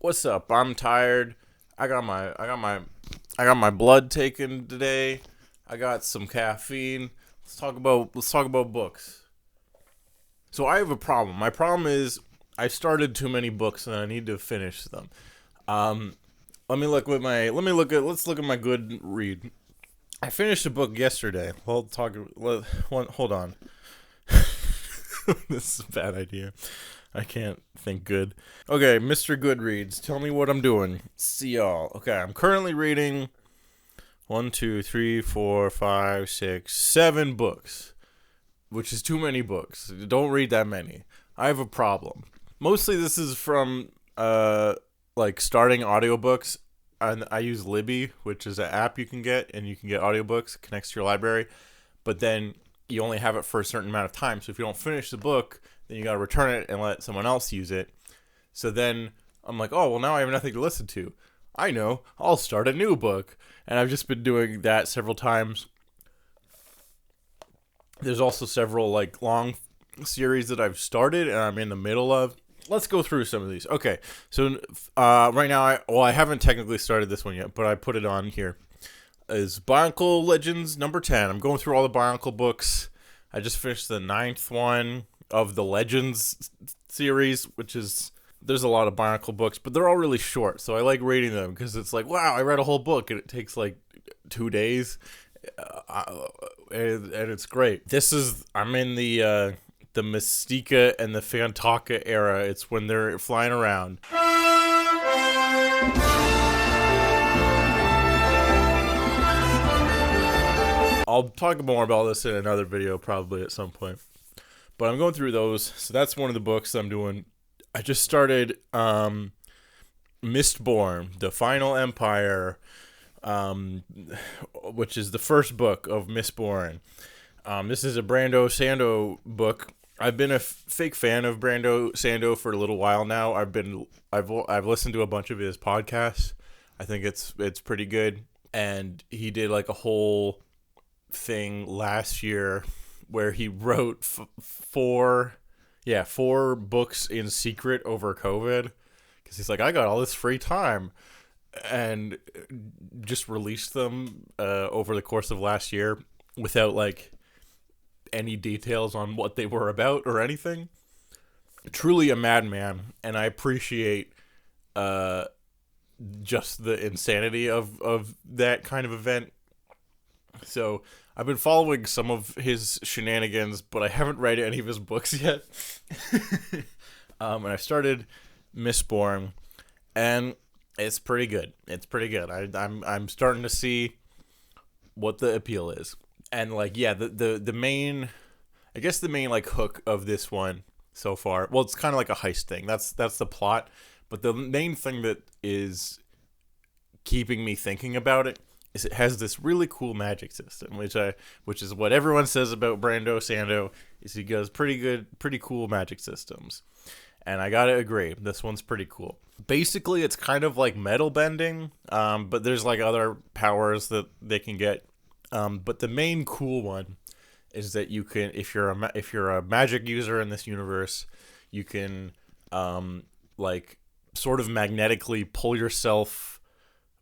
What's up? I'm tired. I got my blood taken today. I got some caffeine. Let's talk about books. So I have a problem. My problem is I started too many books and I need to finish them. Um let's look at my good read. I finished a book yesterday. Hold on. This is a bad idea. I can't think good. Okay, Mr. Goodreads, tell me what I'm doing. See y'all. Okay, I'm currently reading 7 books, which is too many books. Don't read that many. I have a problem. Mostly this is from like starting audiobooks, and I use Libby, which is an app you can get, and you can get audiobooks. It connects to your library, but then you only have it for a certain amount of time. So if you don't finish the book, then you got to return it and let someone else use it. So then I'm like, oh, well, now I have nothing to listen to. I know, I'll start a new book. And I've just been doing that several times. There's also several like long series that I've started and I'm in the middle of. Let's go through some of these. Okay, so right now, I haven't technically started this one yet, but I put it on here. Is Bionicle Legends number 10. I'm going through all the Bionicle books. I just finished the 9th one of the Legends series, which is, there's a lot of Bionicle books, but they're all really short, so I like reading them because it's like, wow, I read a whole book and it takes like 2 days, and it's great. I'm in the Mystica and the Fantaka era. It's when they're flying around. I'll talk more about this in another video probably at some point. But I'm going through those. So that's one of the books I'm doing. I just started Mistborn, The Final Empire, which is the first book of Mistborn. This is a Brando Sando book. I've been a fake fan of Brando Sando for a little while now. I've listened to a bunch of his podcasts. I think it's pretty good. And he did like a whole thing last year where he wrote four books in secret over COVID because he's like, I got all this free time, and just released them over the course of last year without like any details on what they were about or anything. Truly a madman, and I appreciate just the insanity of that kind of event. So I've been following some of his shenanigans, but I haven't read any of his books yet. And I started Mistborn, and it's pretty good. It's pretty good. I'm starting to see what the appeal is, and like, yeah, the main, I guess the main like hook of this one so far. Well, it's kind of like a heist thing. That's the plot, but the main thing that is keeping me thinking about it is it has this really cool magic system, which is what everyone says about Brando Sando, is he goes pretty cool magic systems. And I gotta agree, this one's pretty cool. Basically, it's kind of like metal bending, but there's like other powers that they can get. But the main cool one is that you can, if you're a magic user in this universe, you can like sort of magnetically pull yourself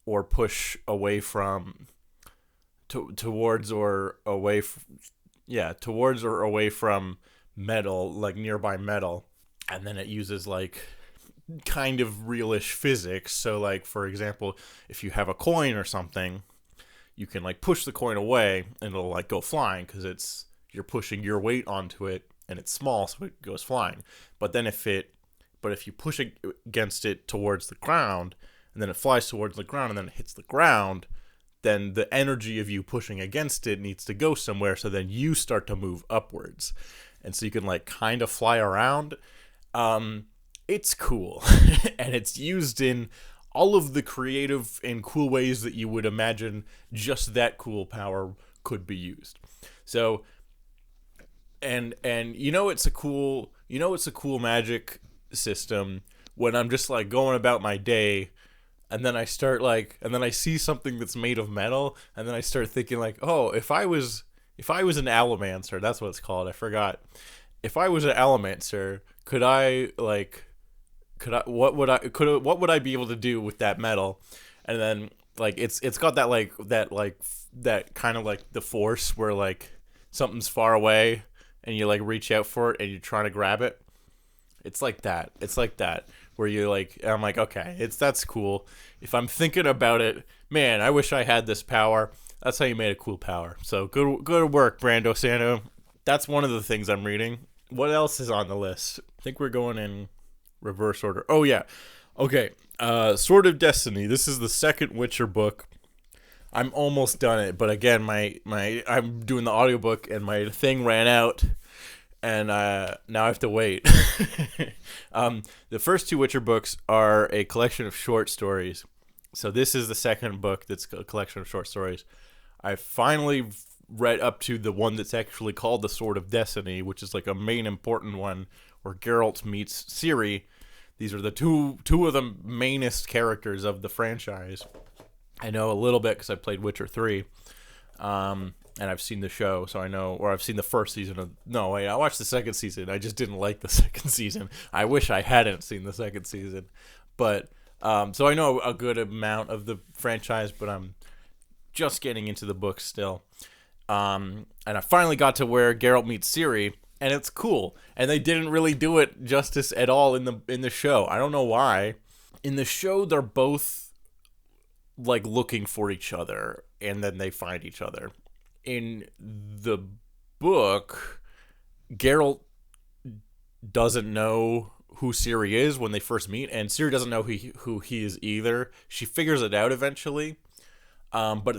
or push away from towards or away towards or away from metal, like nearby metal. And then it uses like kind of realish physics. So like, for example, if you have a coin or something, you can like push the coin away and it'll like go flying because you're pushing your weight onto it and it's small, so it goes flying. But if you push it against it towards the ground, and then it flies towards the ground, and then it hits the ground, then the energy of you pushing against it needs to go somewhere, so then you start to move upwards. And so you can like kind of fly around. It's cool. And it's used in all of the creative and cool ways that you would imagine just that cool power could be used. So, and it's a cool magic system when I'm just like going about my day, and then I see something that's made of metal, and then I start thinking like, oh, if I was an Allomancer, that's what it's called, I forgot. If I was an Allomancer, could I like what would I be able to do with that metal? And then like it's got that kind of like the Force where like something's far away and you like reach out for it and you're trying to grab it. It's like that. It's like that where you like I'm like, okay, that's cool. If I'm thinking about it, man, I wish I had this power. That's how you made a cool power. So good work, Brando Sano. That's one of the things I'm reading. What else is on the list? I think we're going in reverse order. Oh yeah. Okay. Sword of Destiny. This is the second Witcher book. I'm almost done it, but again, my I'm doing the audiobook and my thing ran out, and now I have to wait. The first two Witcher books are a collection of short stories. So this is the second book that's a collection of short stories. I finally read up to the one that's actually called The Sword of Destiny, which is like a main important one where Geralt meets Ciri. These are the two of the mainest characters of the franchise. I know a little bit because I played Witcher 3, and I've seen the show, so I know, or I've seen the first season of, no, wait, I watched the second season. I just didn't like the second season. I wish I hadn't seen the second season. But, so I know a good amount of the franchise, but I'm just getting into the book still. And I finally got to where Geralt meets Ciri, and it's cool. And they didn't really do it justice at all in the show. I don't know why. In the show, they're both like looking for each other, and then they find each other. In the book, Geralt doesn't know who Ciri is when they first meet, and Ciri doesn't know who he is either. She figures it out eventually, but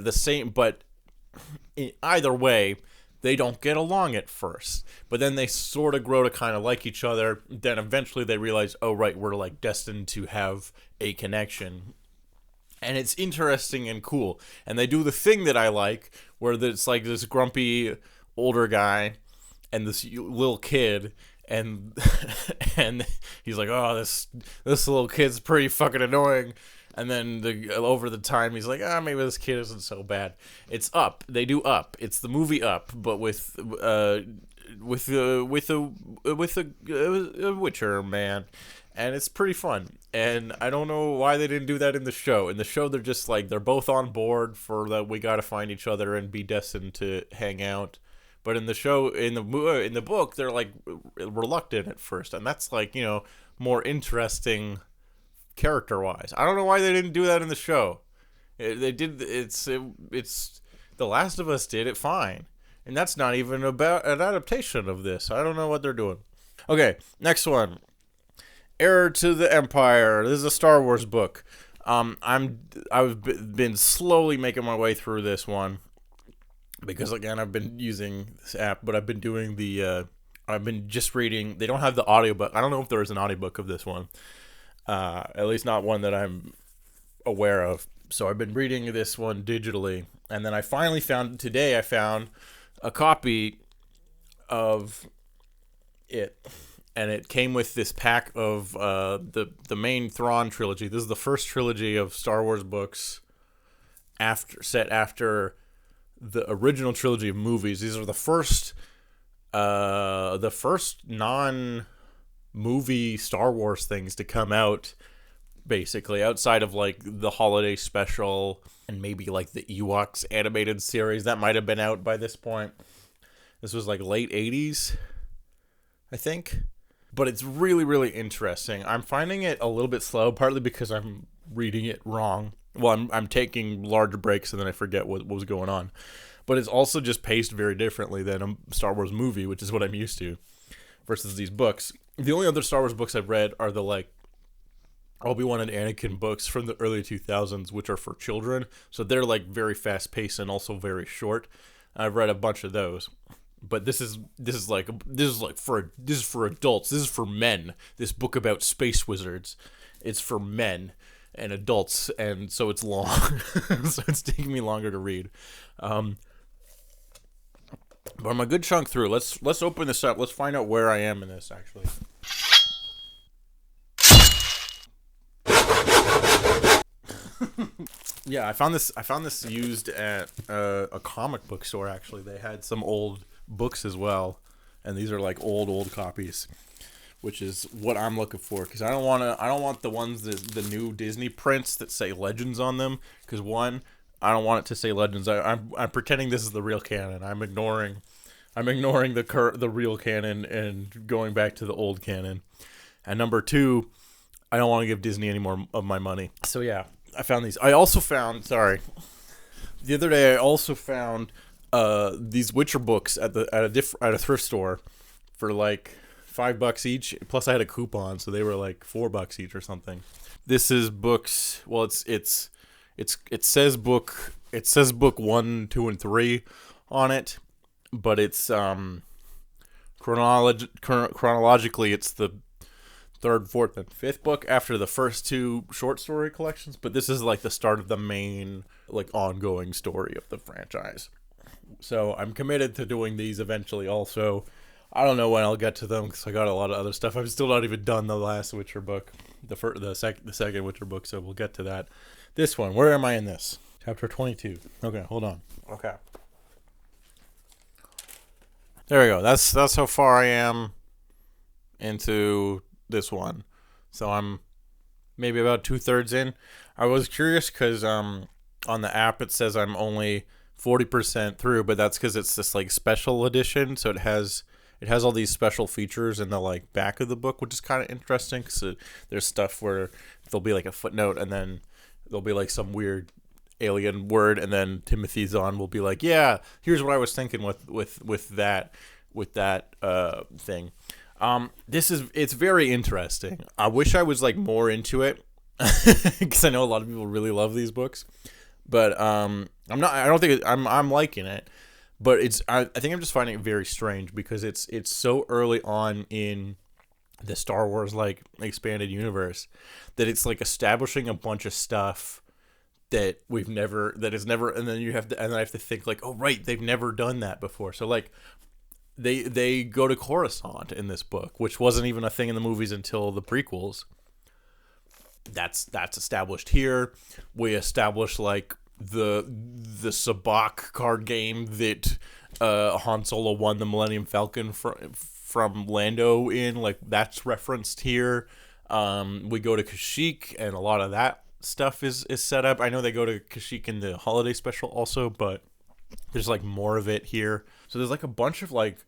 in either way, they don't get along at first. But then they sort of grow to kind of like each other. Then eventually they realize, oh right, we're like destined to have a connection. And it's interesting and cool. And they do the thing that I like, where it's like this grumpy older guy and this little kid, and and he's like, oh, this little kid's pretty fucking annoying. And then over the time, he's like, maybe this kid isn't so bad. It's Up. They do Up. It's the movie Up, but with a Witcher man. And it's pretty fun. And I don't know why they didn't do that in the show. In the show, they're just like, they're both on board for that we gotta find each other and be destined to hang out. But in the show, in the book, they're like reluctant at first. And that's like, more interesting character-wise. I don't know why they didn't do that in the show. They did, it's The Last of Us did it fine. And that's not even about an adaptation of this. I don't know what they're doing. Okay, next one. Heir to the Empire. This is a Star Wars book. I've been slowly making my way through this one because again I've been using this app, but I've been doing I've been just reading. They don't have the audiobook. I don't know if there is an audiobook of this one. At least not one that I'm aware of. So I've been reading this one digitally, and then I finally found today. I found a copy of it. And it came with this pack of the main Thrawn trilogy. This is the first trilogy of Star Wars books set after the original trilogy of movies. These are the first non-movie Star Wars things to come out, basically, outside of like the holiday special and maybe like the Ewoks animated series that might have been out by this point. This was like late 80s, I think. But it's really, really interesting. I'm finding it a little bit slow, partly because I'm reading it wrong. Well, I'm taking larger breaks and then I forget what was going on. But it's also just paced very differently than a Star Wars movie, which is what I'm used to, versus these books. The only other Star Wars books I've read are the like Obi-Wan and Anakin books from the early 2000s, which are for children. So they're like very fast paced and also very short. I've read a bunch of those. But this is for adults. This is for men. This book about space wizards. It's for men and adults, and so it's long. So it's taking me longer to read. But I'm a good chunk through. Let's open this up. Let's find out where I am in this actually. Yeah, I found this used at a comic book store actually. They had some old books as well, and these are like old copies, which is what I'm looking for, because I don't want the ones the new Disney prints that say Legends on them, because one, I don't want it to say Legends. I'm pretending this is the real canon. I'm ignoring the real canon and going back to the old canon. And number two, I don't want to give Disney any more of my money. So yeah, I found these. I also found, the other day I also found these Witcher books at a thrift store for like $5 each. Plus I had a coupon, so they were like $4 each or something. This is books. Well, it says book 1, 2, and 3 on it, but it's chronologically it's the third, fourth, and fifth book after the first two short story collections. But this is like the start of the main like ongoing story of the franchise. So I'm committed to doing these eventually. Also, I don't know when I'll get to them because I got a lot of other stuff. I've still not even done the last Witcher book, the second Witcher book. So we'll get to that. This one, where am I in this? Chapter 22. Okay, hold on. Okay. There we go. That's how far I am into this one. So I'm maybe about 2/3 in. I was curious because on the app it says I'm only 40% through, but that's because it's this like special edition. So it has all these special features in the like back of the book, which is kind of interesting because there's stuff where there'll be like a footnote and then there'll be like some weird alien word, and then Timothy Zahn will be like, yeah, here's what I was thinking with that thing. It's very interesting. I wish I was like more into it because I know a lot of people really love these books, but I'm not. I don't think I'm liking it, but I think I'm just finding it very strange because it's so early on in the Star Wars like expanded universe that it's like establishing a bunch of stuff that is never, and then I have to think like, oh right, they've never done that before. So like they go to Coruscant in this book, which wasn't even a thing in the movies until the prequels. That's established here. We establish like the Sabacc card game that Han Solo won the Millennium Falcon from Lando in, like that's referenced here. We go to Kashyyyk, and a lot of that stuff is set up. I know they go to Kashyyyk in the holiday special also, but there's like more of it here. So there's like a bunch of like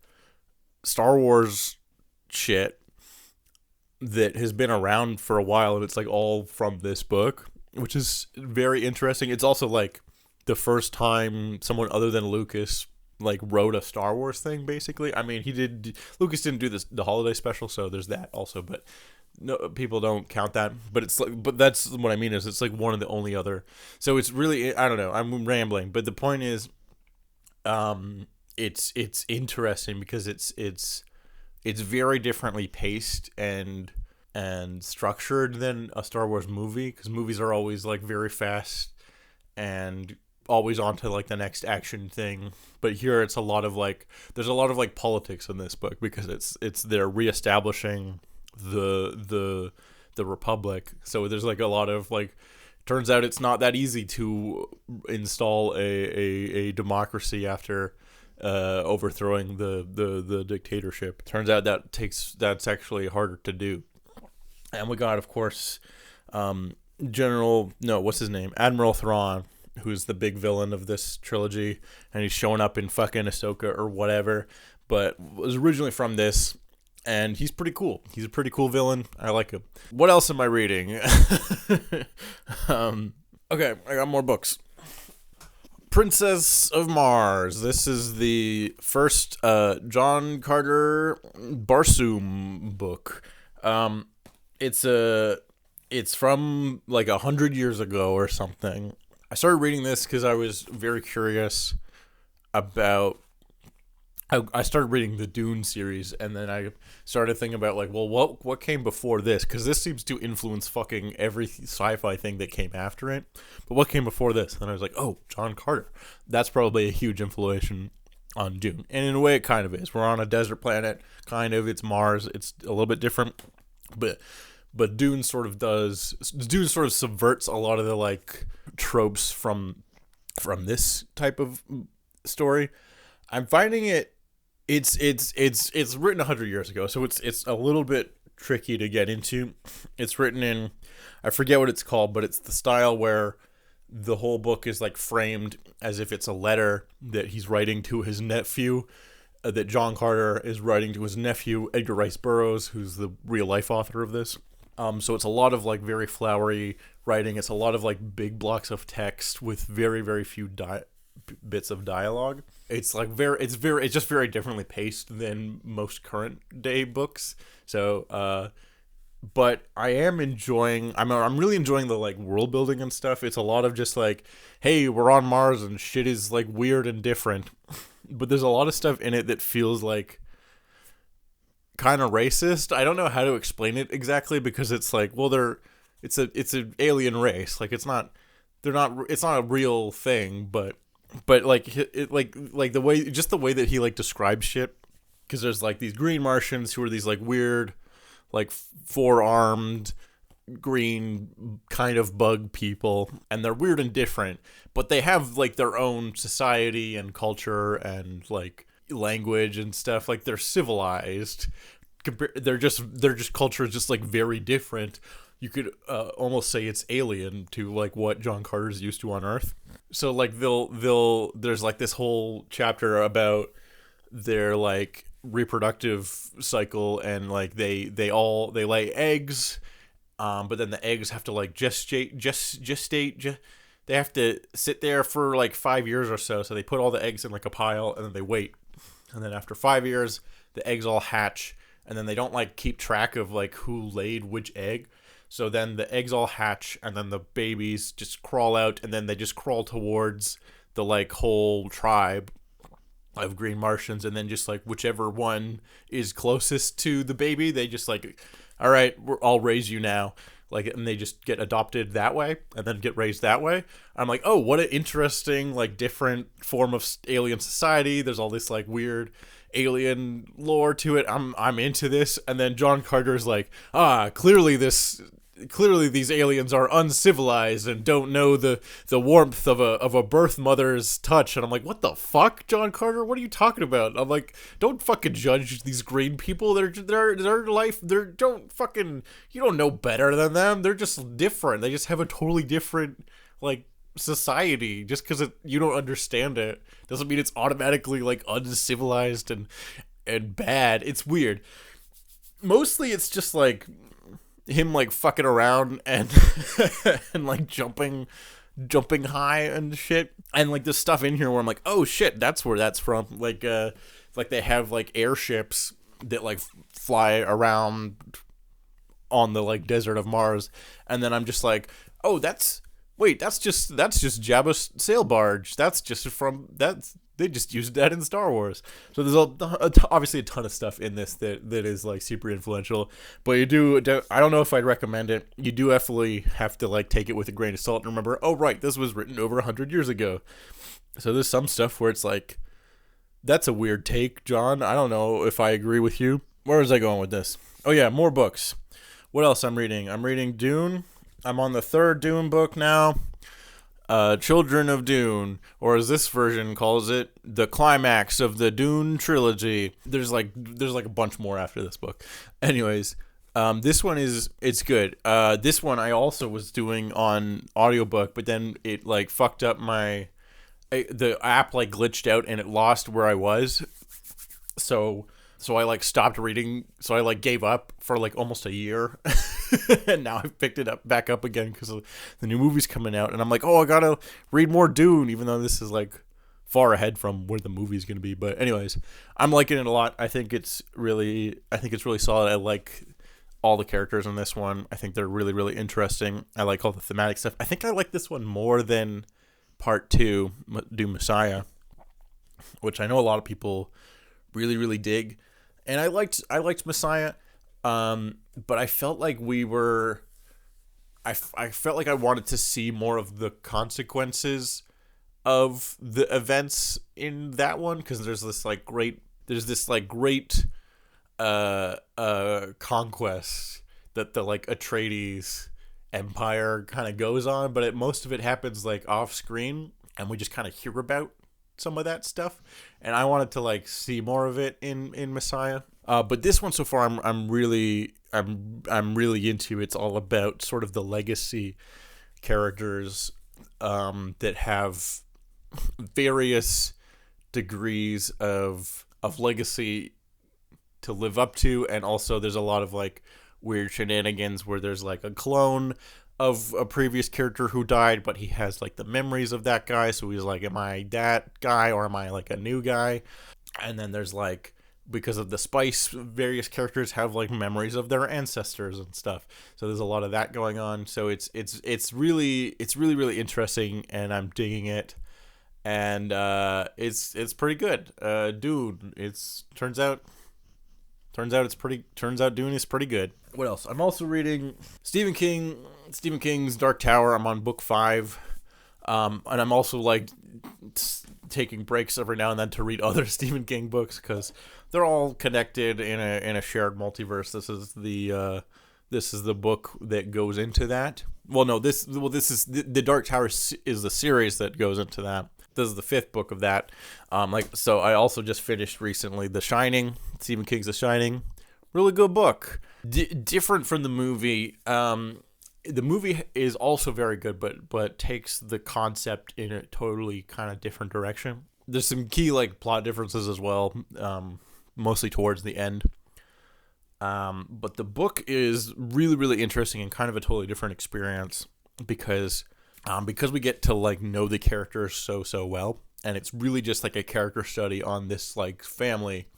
Star Wars shit that has been around for a while, and it's like all from this book, which is very interesting. It's also like the first time someone other than Lucas like wrote a Star Wars thing, basically. I mean, Lucas didn't do the holiday special, so there's that also, but no, people don't count that. But it's like, but that's what I mean, is it's like one of the only other. So it's really, I don't know, I'm rambling, but the point is, it's interesting because it's very differently paced and structured than a Star Wars movie, because movies are always like very fast and always on to like the next action thing. But here it's there's a lot of like politics in this book, because they're reestablishing the Republic. So there's like a lot of like, turns out it's not that easy to install a democracy after overthrowing the dictatorship. Turns out that's actually harder to do. And we got, of course, Admiral Thrawn, who's the big villain of this trilogy, and he's showing up in fucking Ahsoka or whatever, but was originally from this, and he's pretty cool. He's a pretty cool villain. I like him. What else am I reading? Okay, I got more books. Princess of Mars. This is the first John Carter Barsoom book. It's from like 100 years ago or something. I started reading this because I was very curious about. I started reading the Dune series, and then I started thinking about like, well, what came before this? Because this seems to influence fucking every sci-fi thing that came after it. But what came before this? And I was like, oh, John Carter. That's probably a huge influence on Dune. And in a way, it kind of is. We're on a desert planet, kind of. It's Mars. It's a little bit different, but Dune sort of subverts a lot of the like tropes from this type of story. I'm finding it's written 100 years ago, so it's a little bit tricky to get into. It's written in, I forget what it's called, but it's the style where the whole book is like framed as if it's a letter that he's writing to his nephew, that John Carter is writing to his nephew, Edgar Rice Burroughs, who's the real life author of this. So it's a lot of like very flowery writing. It's a lot of like big blocks of text with very, very few bits of dialogue. It's like it's just very differently paced than most current day books. So, but I'm really enjoying the like world building and stuff. It's a lot of just like, hey, we're on Mars and shit is like weird and different. But there's a lot of stuff in it that feels like kind of racist. I don't know how to explain it exactly because it's like, well, it's an alien race. Like it's not a real thing, but like it like the way that he like describes shit, because there's like these green Martians who are these like weird like four-armed green kind of bug people, and they're weird and different, but they have like their own society and culture and like language and stuff. Like they're civilized. They're just culture is just like very different. You could almost say it's alien to like what John Carter's used to on Earth. So like there's like this whole chapter about their like reproductive cycle, and like they lay eggs, but then the eggs have to like gestate. They have to sit there for like 5 years or so. So they put all the eggs in like a pile, and then they wait, and then after 5 years, the eggs all hatch, and then they don't like keep track of like who laid which egg. So then the eggs all hatch, and then the babies just crawl out, and then they just crawl towards the like whole tribe of green Martians, and then just like whichever one is closest to the baby, they just like, all right, I'll raise you now. Like, and they just get adopted that way, and then get raised that way. I'm like, oh, what an interesting like different form of alien society. There's all this like weird alien lore to it. I'm into this. And then John Carter's like, clearly these aliens are uncivilized and don't know the warmth of a birth mother's touch. And I'm like, what the fuck, John Carter? What are you talking about? I'm like, don't fucking judge these green people. Their life. You don't know better than them. They're just different. They just have a totally different like society. Just because you don't understand it doesn't mean it's automatically like uncivilized and bad. It's weird. Mostly, it's just like him like fucking around and and like jumping high and shit, and like this stuff in here where I'm like, oh shit, that's where that's from. Like they have like airships that like fly around on the like desert of Mars, and then I'm just like, oh, that's just Jabba's sail barge. They just used that in Star Wars. So there's obviously a ton of stuff in this that is like super influential. But I don't know if I'd recommend it. You do definitely have to like take it with a grain of salt and remember, oh right, this was written over 100 years ago. So there's some stuff where it's like, that's a weird take, John. I don't know if I agree with you. Where was I going with this? Oh yeah, more books. What else I'm reading? I'm reading Dune. I'm on the third Dune book now. Children of Dune, or as this version calls it, the climax of the Dune trilogy. There's like a bunch more after this book. Anyways, this one it's good. This one I also was doing on audiobook, but then it like fucked up the app like glitched out and it lost where I was. So I like stopped reading. So I like gave up for like almost a year. And now I've picked it back up again because the new movie's coming out. And I'm like, oh, I gotta read more Dune, even though this is like far ahead from where the movie's gonna be. But anyways, I'm liking it a lot. I think it's really solid. I like all the characters in this one. I think they're really, really interesting. I like all the thematic stuff. I think I like this one more than Part 2, Dune Messiah, which I know a lot of people really, really dig. And I liked Messiah, but I felt like I felt like I wanted to see more of the consequences of the events in that one, because there's this great conquest that the like Atreides empire kind of goes on, but most of it happens like off screen, and we just kind of hear about some of that stuff, and I wanted to like see more of it in Messiah. But this one so far, I'm really I'm really into. It's all about sort of the legacy characters that have various degrees of legacy to live up to, and also there's a lot of like weird shenanigans where there's like a clone of a previous character who died, but he has like the memories of that guy, so he's like, am I that guy or am I like a new guy? And then there's like, because of the spice, various characters have like memories of their ancestors and stuff, so there's a lot of that going on. So it's really interesting, and I'm digging it. And it's pretty good. Dude, it's turns out Dune is pretty good. What else? I'm also reading Stephen King's Dark Tower. I'm on book 5. And I'm also like taking breaks every now and then to read other Stephen King books, because they're all connected in a shared multiverse. This is the book that goes into that. Well, no, this is the Dark Tower is the series that goes into that. This is the 5th book of that. So I also just finished recently The Shining, Stephen King's The Shining. Really good book. Different from the movie. The movie is also very good, but takes the concept in a totally kind of different direction. There's some key like plot differences as well, mostly towards the end. But the book is really, really interesting and kind of a totally different experience because we get to like know the characters so well, and it's really just like a character study on this like family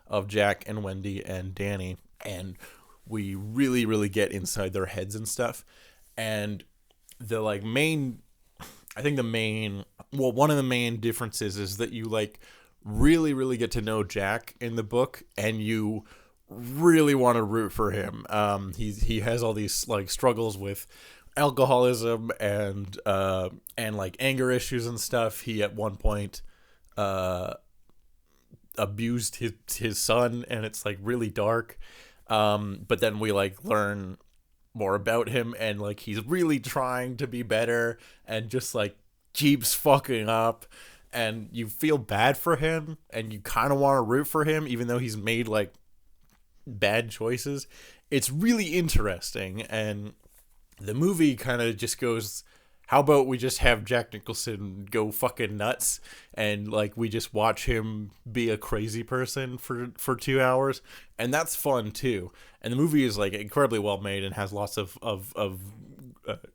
of Jack and Wendy and Danny, and we really, really get inside their heads and stuff. And the like main, I think the main, well, one of the main differences is that you like really, really get to know Jack in the book, and you really want to root for him. He has all these like struggles with alcoholism and like anger issues and stuff. He at one point abused his son, and it's like really dark. But then we like learn more about him, and like he's really trying to be better and just like keeps fucking up, and you feel bad for him and you kind of want to root for him even though he's made like bad choices. It's really interesting, and the movie kind of just goes, how about we just have Jack Nicholson go fucking nuts, and like we just watch him be a crazy person for 2 hours, and that's fun too. And the movie is like incredibly well made and has lots of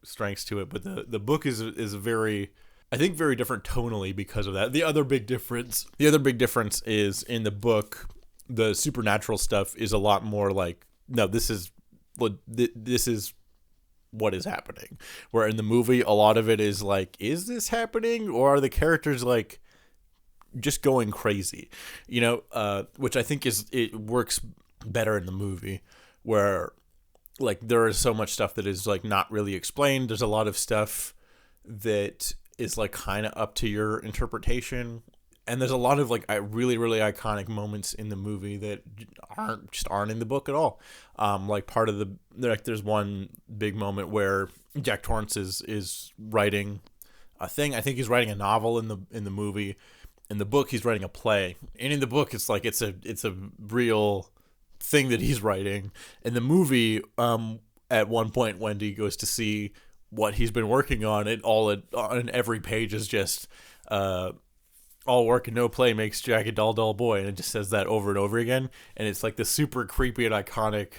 strengths to it, but the book is very, I think, very different tonally because of that. The other big difference is in the book, the supernatural stuff is a lot more like, no, this is what is happening. Where in the movie, a lot of it is like, is this happening, or are the characters like just going crazy? Which I think it works better in the movie, where like there is so much stuff that is like not really explained. There's a lot of stuff that is like kind of up to your interpretation. And there's a lot of like really, really iconic moments in the movie that aren't in the book at all. Like part of there's one big moment where Jack Torrance is writing a thing. I think he's writing a novel in the movie. In the book, he's writing a play. And in the book, it's like it's a real thing that he's writing. In the movie, at one point, Wendy goes to see what he's been working on. On every page is just all work and no play makes Jack a dull boy, and it just says that over and over again, and it's like the super creepy and iconic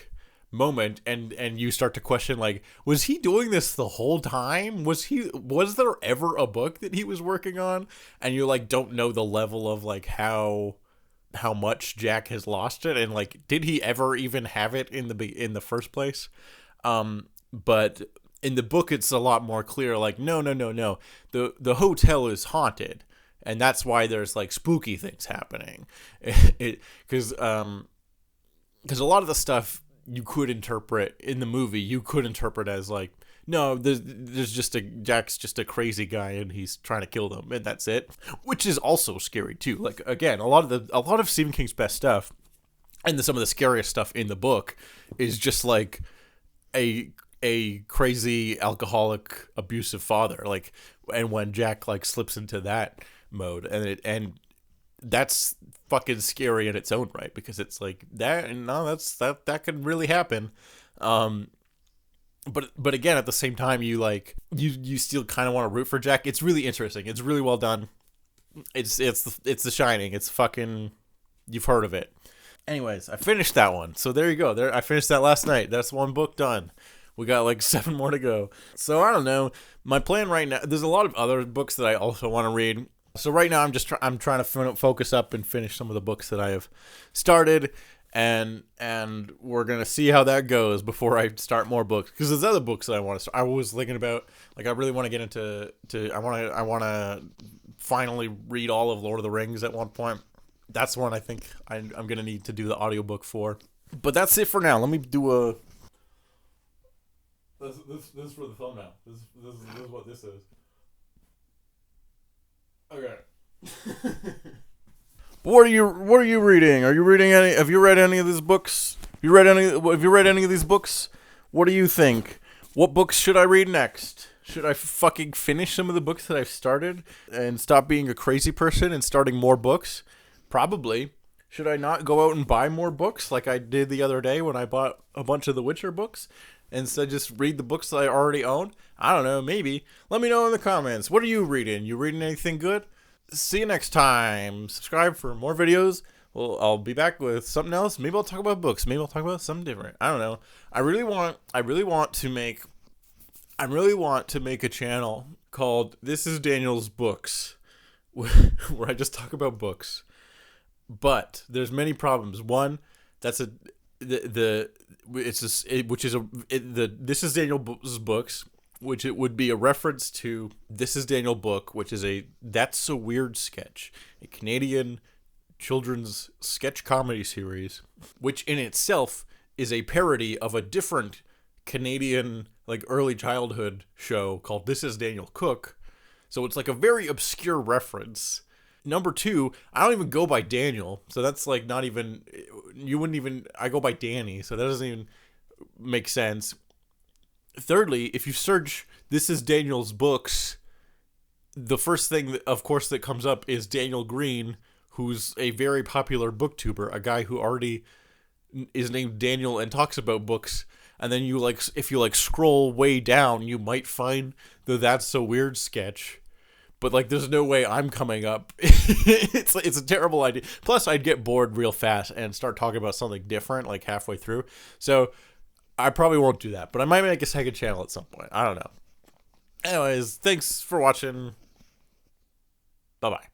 moment, and you start to question, like, was he doing this the whole time? Was there ever a book that he was working on? And you like don't know the level of like how much Jack has lost it, and like did he ever even have it in the first place? But in the book it's a lot more clear, like no, the hotel is haunted, and that's why there's like spooky things happening. Because a lot of the stuff you could interpret in the movie, you could interpret as like, no, there's Jack's just a crazy guy and he's trying to kill them, and that's it. Which is also scary too. Like again, a lot of Stephen King's best stuff, and some of the scariest stuff in the book is just like a crazy alcoholic abusive father, like, and when Jack like slips into that mode, and that's fucking scary in its own right, because it's like that. No, that could really happen. Um, but again, at the same time, you still kind of want to root for Jack. It's really interesting. It's really well done. It's The Shining. It's fucking. You've heard of it. Anyways, I finished that one. So there you go. I finished that last night. That's one book done. We got like 7 more to go. So I don't know. My plan right now. There's a lot of other books that I also want to read. So right now I'm trying to focus up and finish some of the books that I have started, and we're gonna see how that goes before I start more books, because there's other books that I want to start. I was thinking about, like, I really want to get into I want to finally read all of Lord of the Rings at one point. That's one I think I'm gonna need to do the audiobook for. But that's it for now. Let me do a. This is for the thumbnail. This is what this is. Okay. What are you reading? Are you reading any? Have you read any of these books? Have you read any of these books? What do you think? What books should I read next? Should I fucking finish some of the books that I've started and stop being a crazy person and starting more books? Probably. Should I not go out and buy more books like I did the other day when I bought a bunch of The Witcher books? Instead, just read the books that I already own? I don't know, maybe. Let me know in the comments. What are you reading? You reading anything good? See you next time. Subscribe for more videos. Well, I'll be back with something else. Maybe I'll talk about books. Maybe I'll talk about something different. I don't know. I really want to make a channel called This is Daniel's Books, where I just talk about books. But there's many problems. One, that's This is Daniel's Books, which it would be a reference to This is Daniel Book, which is a That's So Weird sketch, a Canadian children's sketch comedy series, which in itself is a parody of a different Canadian, like, early childhood show called This is Daniel Cook. So it's like a very obscure reference. Number 2, I don't even go by Daniel, so that's like not even, I go by Danny, so that doesn't even make sense. Thirdly, if you search This is Daniel's Books, the first thing, of course, that comes up is Daniel Green, who's a very popular booktuber, a guy who already is named Daniel and talks about books. And then if you scroll way down, you might find the That's So Weird sketch. But, like, there's no way I'm coming up. It's a terrible idea. Plus, I'd get bored real fast and start talking about something different, like, halfway through. So I probably won't do that. But I might make a second channel at some point. I don't know. Anyways, thanks for watching. Bye-bye.